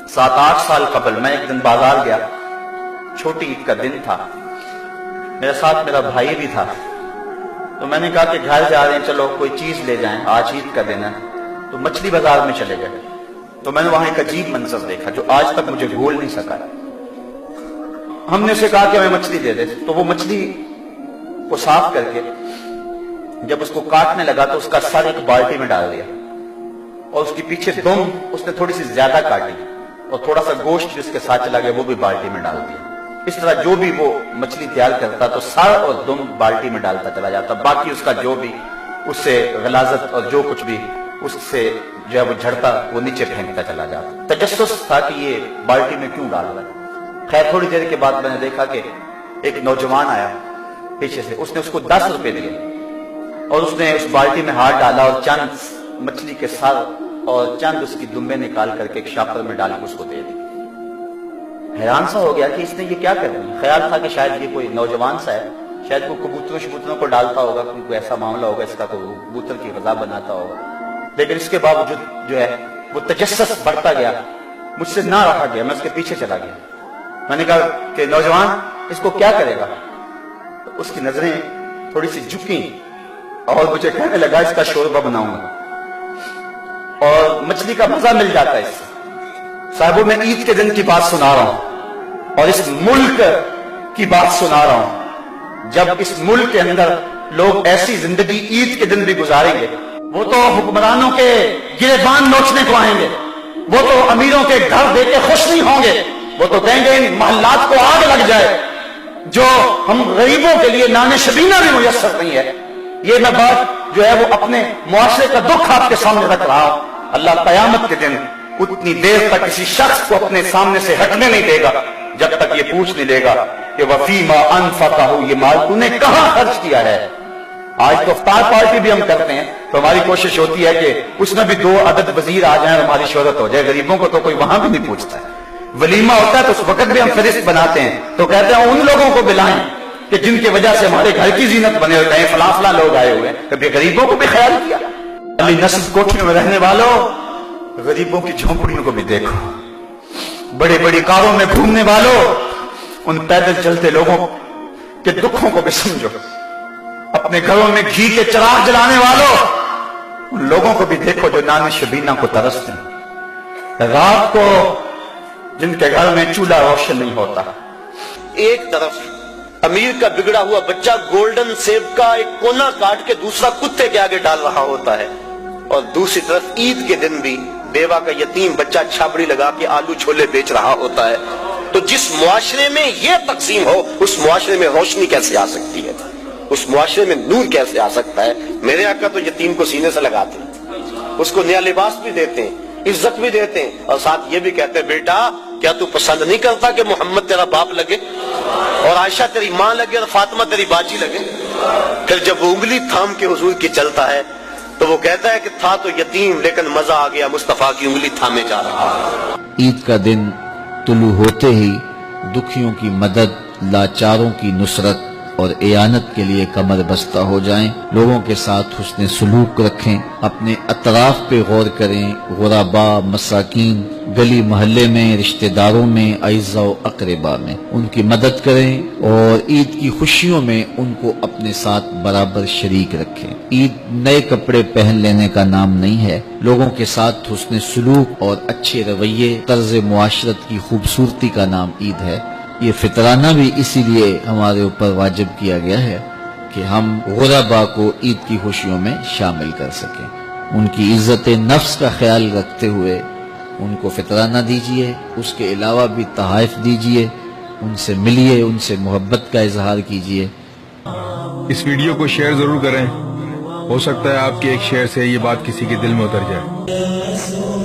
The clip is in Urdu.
7-8 سال قبل میں ایک دن بازار گیا، چھوٹی عید کا دن تھا، میرے ساتھ میرا بھائی بھی تھا، تو میں نے کہا کہ گھر جا رہے ہیں، چلو کوئی چیز لے جائیں، آج عید کا دن ہے، تو مچھلی بازار میں چلے گئے۔ تو میں نے وہاں ایک عجیب منظر دیکھا جو آج تک مجھے بھول نہیں سکا۔ ہم نے اسے کہا کہ ہمیں مچھلی دے دے، تو وہ مچھلی کو صاف کر کے جب اس کو کاٹنے لگا تو اس کا سر ایک بالٹی میں ڈال دیا، اور اس کی پیچھے دم اس نے تھوڑی سی زیادہ کاٹی، اور تھوڑا سا گوشت جس کے ساتھ چلا گیا وہ بھی بالٹی میں ڈال دیا۔ اس طرح جو بھی وہ مچھلی تیار کرتا تو سر اور دم بالٹی میں ڈالتا چلا جاتا، باقی اس کا جو بھی اس سے غلاظت اور جو کچھ بھی اس سے جو ہے وہ جھڑتا وہ نیچے پھینکتا چلا جاتا۔ تجسس تھا کہ یہ بالٹی میں کیوں ڈال رہا ہے۔ خیر تھوڑی دیر کے بعد میں نے دیکھا کہ ایک نوجوان آیا پیچھے سے، اس نے اس کو 10 روپے دیے، اور اس نے اس بالٹی میں ہاتھ ڈالا اور چند مچھلی کے سر اور چند اس کی دمبے نکال کر کے ایک شاپر میں ڈال کے اس کو دے دی۔ حیران سا ہو گیا کہ اس نے یہ کیا کر دیا۔ خیال تھا کہ شاید یہ کوئی نوجوان سا ہے، شاید وہ کبوتروں کو ڈالتا ہوگا، کوئی ایسا معاملہ ہوگا اس کا، تو کبوتر کی غذا بناتا ہوگا۔ لیکن اس کے باوجود جو ہے وہ تجسس بڑھتا گیا، مجھ سے نہ رہا گیا، میں اس کے پیچھے چلا گیا۔ میں نے کہا کہ نوجوان اس کو کیا کرے گا؟ تو اس کی نظریں تھوڑی سی جھکیں اور مجھے کہنے لگا اس کا شوربہ بناؤں گا، اور مچھلی کا مزہ مل جاتا ہے اس سے۔ صاحبوں میں عید کے دن کی بات سنا رہا ہوں، اور اس ملک کی بات سنا رہا ہوں۔ جب اس ملک کے اندر لوگ ایسی زندگی عید کے دن بھی گزاریں گے، وہ تو حکمرانوں کے گریبان نوچنے کو آئیں گے، وہ تو امیروں کے گھر دے کے خوش نہیں ہوں گے، وہ تو کہیں گے ان محلات کو آگ لگ جائے، جو ہم غریبوں کے لیے نان شبینہ بھی میسر نہیں ہے۔ یہ میں بات جو ہے وہ اپنے معاشرے کا دکھ آپ کے سامنے رکھ رہا ہوں۔ اللہ قیامت کے دن اتنی دیر تک کسی شخص کو اپنے سامنے سے ہٹنے نہیں دے گا جب تک یہ پوچھ نہیں لے گا کہ وَفِيمَا أَنفَقَهُ، یہ مال تو نے کہاں خرچ کیا ہے۔ آج تو افطار پارٹی بھی ہم کرتے ہیں تو ہماری کوشش ہوتی ہے کہ اس میں بھی 2 عدد وزیر آ جائیں اور ہماری شہرت ہو جائے، غریبوں کو تو کوئی وہاں بھی نہیں پوچھتا ہے۔ ولیمہ ہوتا ہے تو اس وقت بھی ہم فہرست بناتے ہیں تو کہتے ہیں ان لوگوں کو بلائیں کہ جن کی وجہ سے ہمارے گھر کی زینت بنے ہوئے ہیں، فلاں فلاں لوگ آئے ہوئے ہیں، کبھی غریبوں کو بھی خیال کیا۔ علی نصب کوٹھیوں میں رہنے والوں، غریبوں کی جھونپڑیوں کو بھی دیکھو، بڑے بڑی کاروں میں گھومنے والوں، ان پیدل چلتے لوگوں کے دکھوں کو بھی سمجھو، اپنے گھروں میں گھی کے چراغ جلانے والوں، ان لوگوں کو بھی دیکھو جو نان شبینہ کو ترستے ہیں، رات کو جن کے گھر میں چولہا روشن نہیں ہوتا۔ ایک طرف امیر کا بگڑا ہوا بچہ گولڈن سیب کا ایک کونا کاٹ کے دوسرا کتے کے آگے ڈال رہا ہوتا ہے، اور دوسری طرف عید کے دن بھی بیوہ کا یتیم بچہ چھاپڑی لگا کے آلو چھولے بیچ رہا ہوتا ہے۔ تو جس معاشرے میں یہ تقسیم ہو، اس معاشرے میں روشنی کیسے آ سکتی ہے، اس معاشرے میں نور کیسے آ سکتا ہے؟ میرے آقا تو یتیم کو سینے سے لگاتے ہیں، اس کو نیا لباس بھی دیتے ہیں، عزت بھی دیتے ہیں، اور ساتھ یہ بھی کہتے ہیں بیٹا کیا تو پسند نہیں کرتا کہ محمد تیرا باپ لگے، اور عائشہ تیری ماں لگے، اور فاطمہ تیری باجی لگے؟ پھر جب وہ انگلی تھام کے حضور کی چلتا ہے تو وہ کہتا ہے کہ تھا تو یتیم لیکن مزہ آ گیا، مصطفیٰ کی انگلی تھامے جا رہا ہے۔ عید کا دن طلوع ہوتے ہی دکھیوں کی مدد، لاچاروں کی نصرت اور اعانت کے لیے کمر بستہ ہو جائیں، لوگوں کے ساتھ حسن سلوک رکھیں، اپنے اطراف پہ غور کریں، غرباء، مساکین، گلی محلے میں، رشتہ داروں میں، اعزاء و اقرباء میں ان کی مدد کریں، اور عید کی خوشیوں میں ان کو اپنے ساتھ برابر شریک رکھیں۔ عید نئے کپڑے پہن لینے کا نام نہیں ہے، لوگوں کے ساتھ حسن سلوک اور اچھے رویے، طرز معاشرت کی خوبصورتی کا نام عید ہے۔ یہ فطرانہ بھی اسی لیے ہمارے اوپر واجب کیا گیا ہے کہ ہم غرباء کو عید کی خوشیوں میں شامل کر سکیں، ان کی عزت نفس کا خیال رکھتے ہوئے ان کو فطرانہ دیجئے، اس کے علاوہ بھی تحائف دیجئے، ان سے ملیے، ان سے محبت کا اظہار کیجئے۔ اس ویڈیو کو شیئر ضرور کریں، ہو سکتا ہے آپ کے ایک شیئر سے یہ بات کسی کے دل میں اتر جائے۔